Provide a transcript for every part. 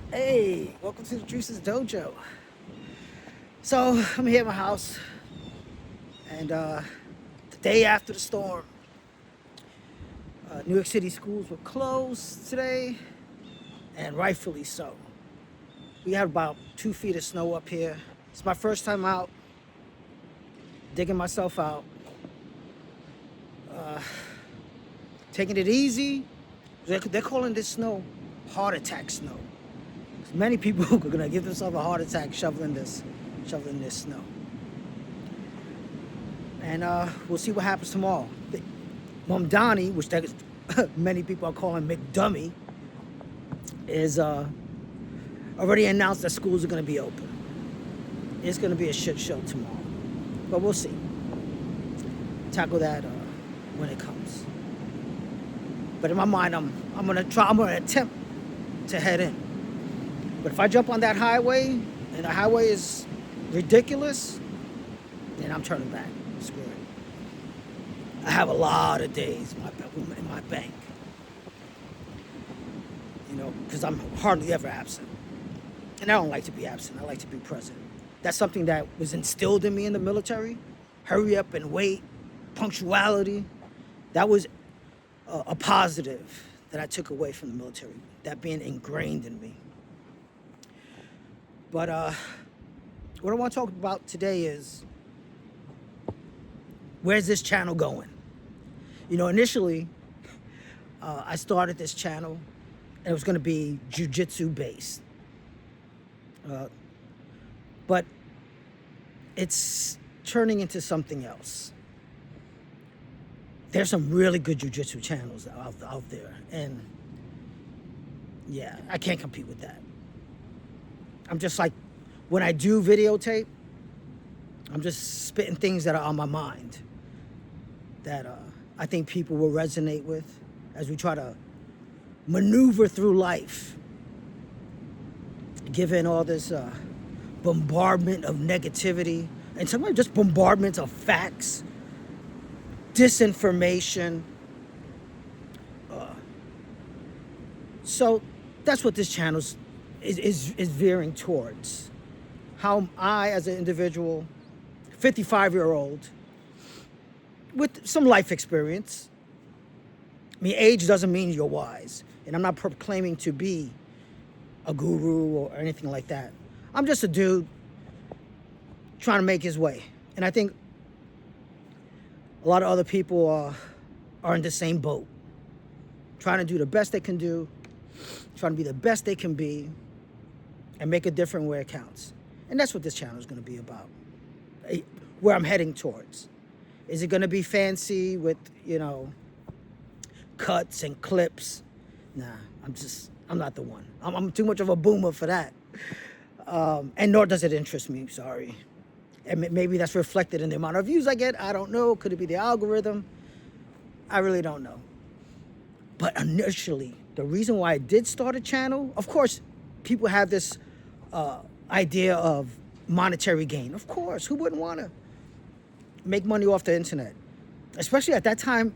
Hey, welcome to the Juices Dojo. So I'm here at my house, and the day after the storm, New York City schools were closed today, and rightfully so. We had about 2 feet of snow up here. It's my first time out, digging myself out, taking it easy. They're calling this snow heart attack snow. Many people are gonna give themselves a heart attack shoveling this snow. And we'll see what happens tomorrow. Mom Donnie, which many people are calling McDummy, is already announced that schools are going to be open. It's going to be a shit show tomorrow, but we'll see. Tackle that when it comes. But in my mind, I'm going to attempt to head in. But if I jump on that highway and the highway is ridiculous, then I'm turning back. Screw it. I have a lot of days in my bank, because I'm hardly ever absent. And I don't like to be absent. I like to be present. That's something that was instilled in me in the military. Hurry up and wait, punctuality. That was a positive that I took away from the military, that being ingrained in me. But what I want to talk about today is, where's this channel going? Initially, I started this channel, and it was going to be jiu-jitsu based. But it's turning into something else. There's some really good jiu-jitsu channels out there, and yeah, I can't compete with that. I'm just like, when I do videotape, I'm just spitting things that are on my mind that I think people will resonate with as we try to maneuver through life, given all this bombardment of negativity, and sometimes just bombardment of facts, disinformation. So that's what this channel is veering towards. How I, as an individual, 55-year-old, with some life experience. I mean, age doesn't mean you're wise. And I'm not proclaiming to be a guru or anything like that. I'm just a dude trying to make his way. And I think a lot of other people are in the same boat, trying to do the best they can do, trying to be the best they can be, and make a difference where it counts. And that's what this channel is going to be about, where I'm heading towards. Is it going to be fancy with, cuts and clips? Nah, I'm not the one. I'm too much of a boomer for that. And nor does it interest me, sorry. And maybe that's reflected in the amount of views I get. I don't know. Could it be the algorithm? I really don't know. But initially, the reason why I did start a channel, of course, people have this idea of monetary gain. Of course, who wouldn't want to make money off the internet? Especially at that time,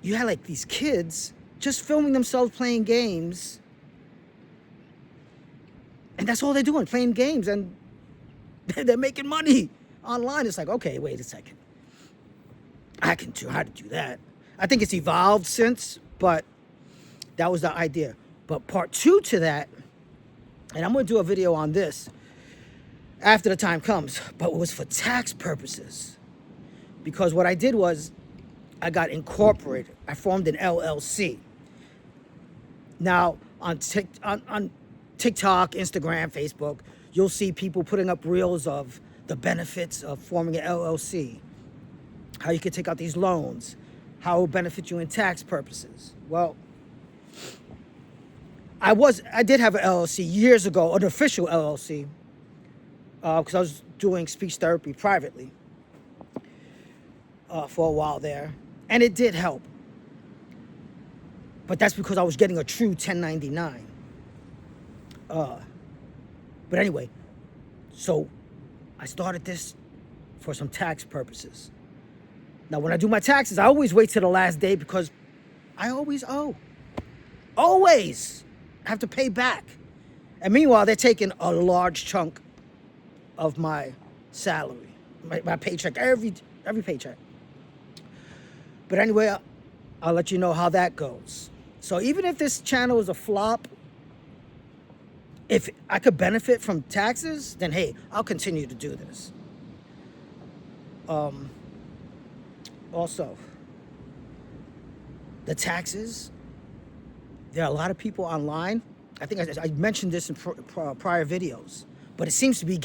you had like these kids just filming themselves playing games. And that's all they're doing, playing games. And they're making money online. It's like, okay, wait a second. I can do how to do that. I think it's evolved since, but that was the idea. But part 2 to that, and I'm going to do a video on this after the time comes, but it was for tax purposes. Because what I did was, I got incorporated. I formed an LLC. Now, on TikTok, Instagram, Facebook, you'll see people putting up reels of the benefits of forming an LLC, how you can take out these loans, how it will benefit you in tax purposes. Well, I did have an LLC years ago, an official LLC, because I was doing speech therapy privately for a while there, and it did help. But that's because I was getting a true 1099. But anyway, so I started this for some tax purposes. Now, when I do my taxes, I always wait till the last day because I always owe. Always have to pay back. And meanwhile, they're taking a large chunk of my salary, my paycheck, every paycheck. But anyway, I'll let you know how that goes. So even if this channel is a flop, if I could benefit from taxes, then hey, I'll continue to do this. Also, the taxes, there are a lot of people online. I think I mentioned this in prior videos, but it seems to be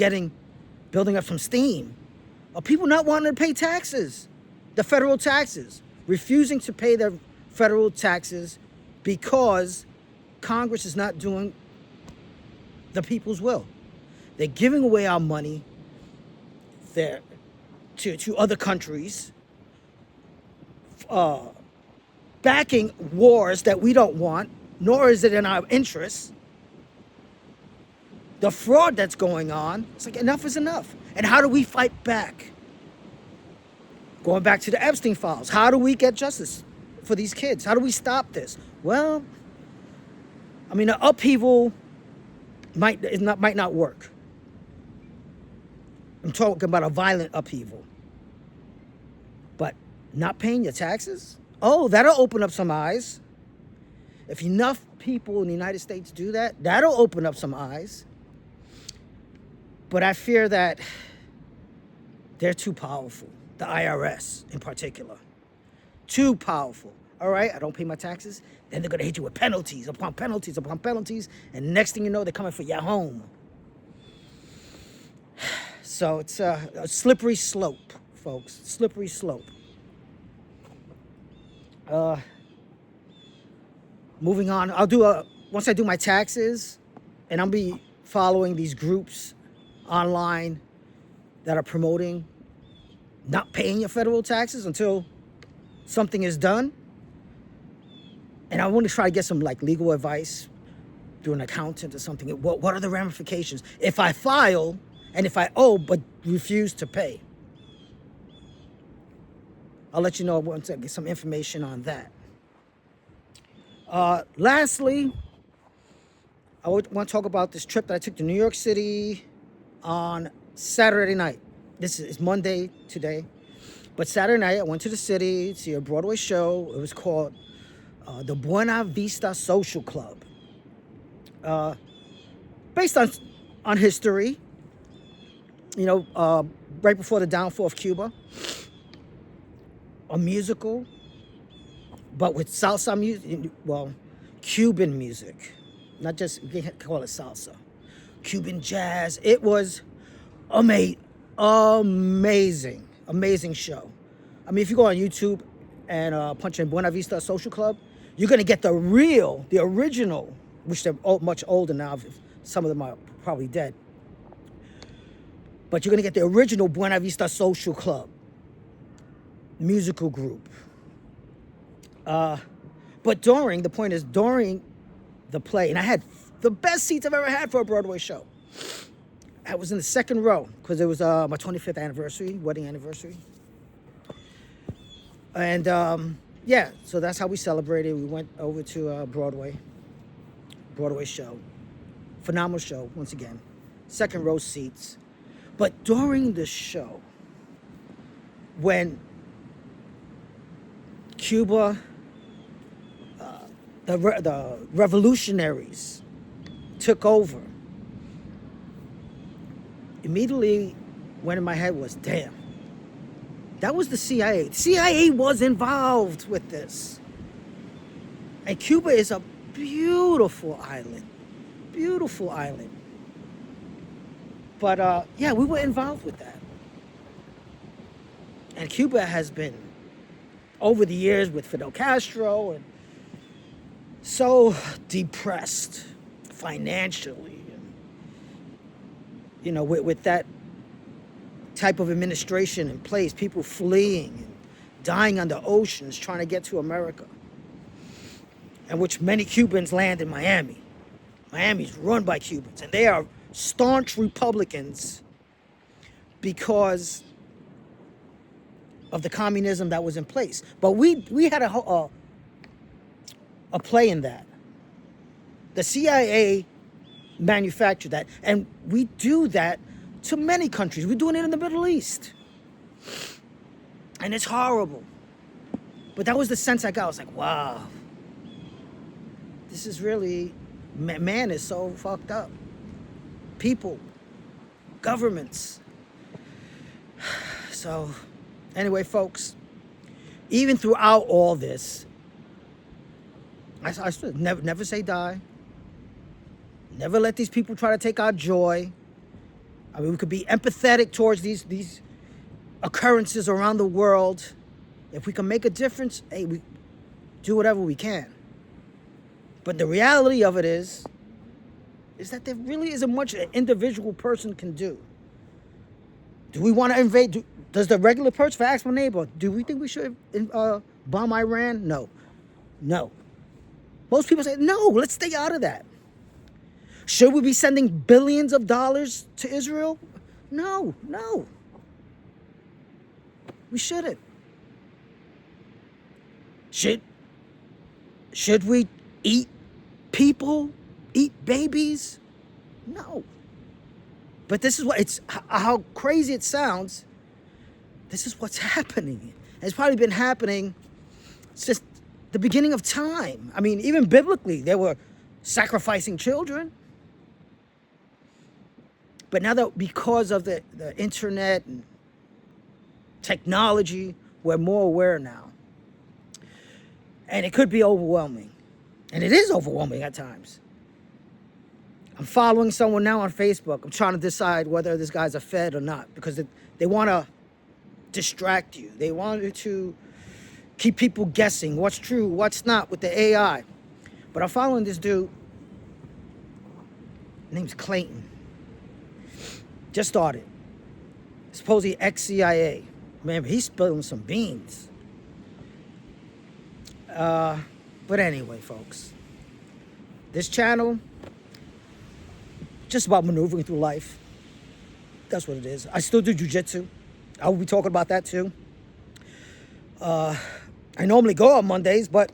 building up some steam of people not wanting to pay taxes, the federal taxes, refusing to pay their federal taxes because Congress is not doing the people's will. They're giving away our money to other countries, backing wars that we don't want, nor is it in our interests. The fraud that's going on, it's like enough is enough. And how do we fight back? Going back to the Epstein files, how do we get justice for these kids? How do we stop this? Well, I mean, the upheaval might not work. I'm talking about a violent upheaval. But not paying your taxes? Oh, that'll open up some eyes. If enough people in the United States do that, that'll open up some eyes. But I fear that they're too powerful. The IRS in particular. Too powerful. All right, I don't pay my taxes. Then they're going to hit you with penalties upon penalties upon penalties. And next thing you know, they're coming for your home. So it's a slippery slope, folks. Slippery slope. Moving on, once I do my taxes, and I'll be following these groups online that are promoting not paying your federal taxes until something is done. And I want to try to get some legal advice through an accountant or something. What are the ramifications if I file and if I owe but refuse to pay? I'll let you know once I get some information on that. Lastly, I want to talk about this trip that I took to New York City on Saturday night. This is Monday today. But Saturday night, I went to the city to see a Broadway show. It was called the Buena Vista Social Club. Based on history, right before the downfall of Cuba. A musical, but with salsa music, Cuban music. Not just, you can't call it salsa. Cuban jazz. It was amazing show. I mean, if you go on YouTube and punch in Buena Vista Social Club, you're going to get the original, which they're much older now. Some of them are probably dead. But you're going to get the original Buena Vista Social Club musical group. But during the play, and I had the best seats I've ever had for a Broadway show. I was in the second row because it was my 25th wedding anniversary. And so that's how we celebrated. We went over to Broadway show. Phenomenal show, once again. Second row seats. But during the show, when Cuba, the revolutionaries took over, immediately went in my head was, damn, that was the CIA. The CIA was involved with this. And Cuba is a beautiful island. Beautiful island. But we were involved with that. And Cuba has been, over the years with Fidel Castro, and so depressed financially. And, with that type of administration in place, people fleeing and dying on the oceans trying to get to America. And which many Cubans land in Miami. Miami's run by Cubans, and they are staunch Republicans because of the communism that was in place. But we had a play in that. The CIA manufacture that. And we do that to many countries. We're doing it in the Middle East. And it's horrible. But that was the sense I got. I was like, wow. This is really, man is so fucked up. People, governments. So, anyway, folks, even throughout all this, I never say die. Never let these people try to take our joy. I mean, we could be empathetic towards these occurrences around the world. If we can make a difference, hey, we do whatever we can. But the reality of it is that there really isn't much an individual person can do. Do we want to invade? Does the regular person, if I ask my neighbor, do we think we should bomb Iran? No. No. Most people say, no, let's stay out of that. Should we be sending billions of dollars to Israel? No. We shouldn't. Should we eat people? Eat babies? No. But this is what how crazy it sounds. This is what's happening. It's probably been happening since the beginning of time. I mean, even biblically, they were sacrificing children. But now that because of the internet and technology, we're more aware now. And it could be overwhelming. And it is overwhelming at times. I'm following someone now on Facebook. I'm trying to decide whether this guy's a Fed or not, because they want to distract you. They want you to keep people guessing what's true, what's not with the AI. But I'm following this dude. His name's Clayton. Just started. Supposedly ex-CIA. Man, he's spilling some beans. But anyway, folks. This channel, just about maneuvering through life. That's what it is. I still do jiu-jitsu. I will be talking about that too. I normally go on Mondays, but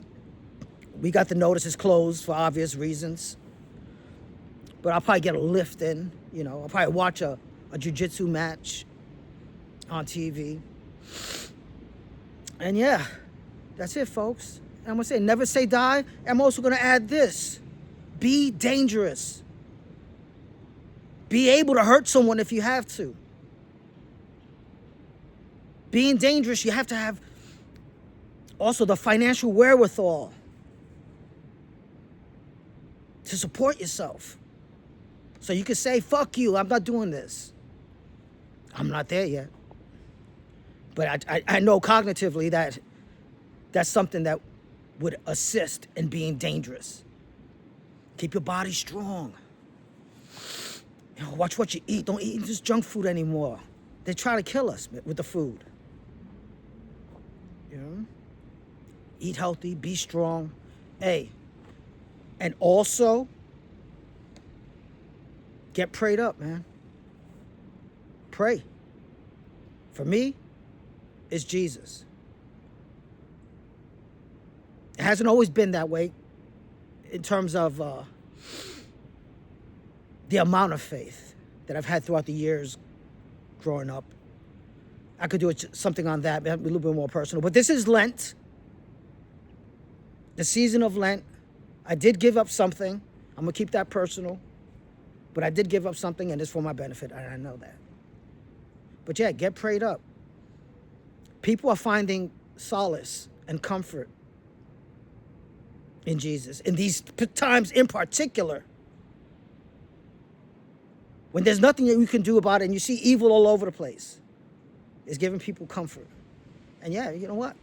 we got the notices closed for obvious reasons. But I'll probably get a lift in. I'll probably watch a jiu-jitsu match on TV. And yeah, that's it, folks. And I'm going to say, never say die. I'm also going to add this. Be dangerous. Be able to hurt someone if you have to. Being dangerous, you have to have also the financial wherewithal to support yourself. So you can say, fuck you, I'm not doing this. I'm not there yet. But I know cognitively that that's something that would assist in being dangerous. Keep your body strong. Watch what you eat. Don't eat just junk food anymore. They try to kill us with the food. Eat healthy, be strong. Hey, and also get prayed up, man. Pray. For me, it's Jesus. It hasn't always been that way in terms of the amount of faith that I've had throughout the years growing up. I could do something on that, a little bit more personal. But this is Lent, the season of Lent. I did give up something. I'm going to keep that personal. But I did give up something, and it's for my benefit. I know that. But yeah, get prayed up. People are finding solace and comfort in Jesus, in these times in particular, when there's nothing that we can do about it and you see evil all over the place. It's giving people comfort. And yeah, you know what?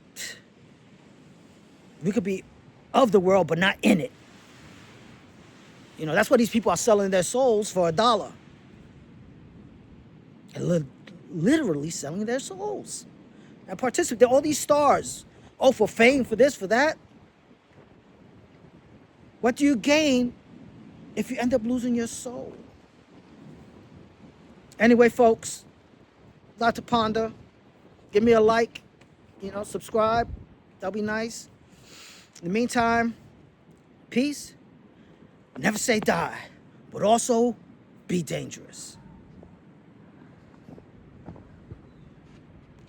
We could be of the world, but not in it. That's why these people are selling their souls for $1. And literally selling their souls. And participate, all these stars. Oh, for fame, for this, for that. What do you gain if you end up losing your soul? Anyway, folks, a lot to ponder. Give me a like, subscribe. That'll be nice. In the meantime, peace. Never say die. but also be dangerous.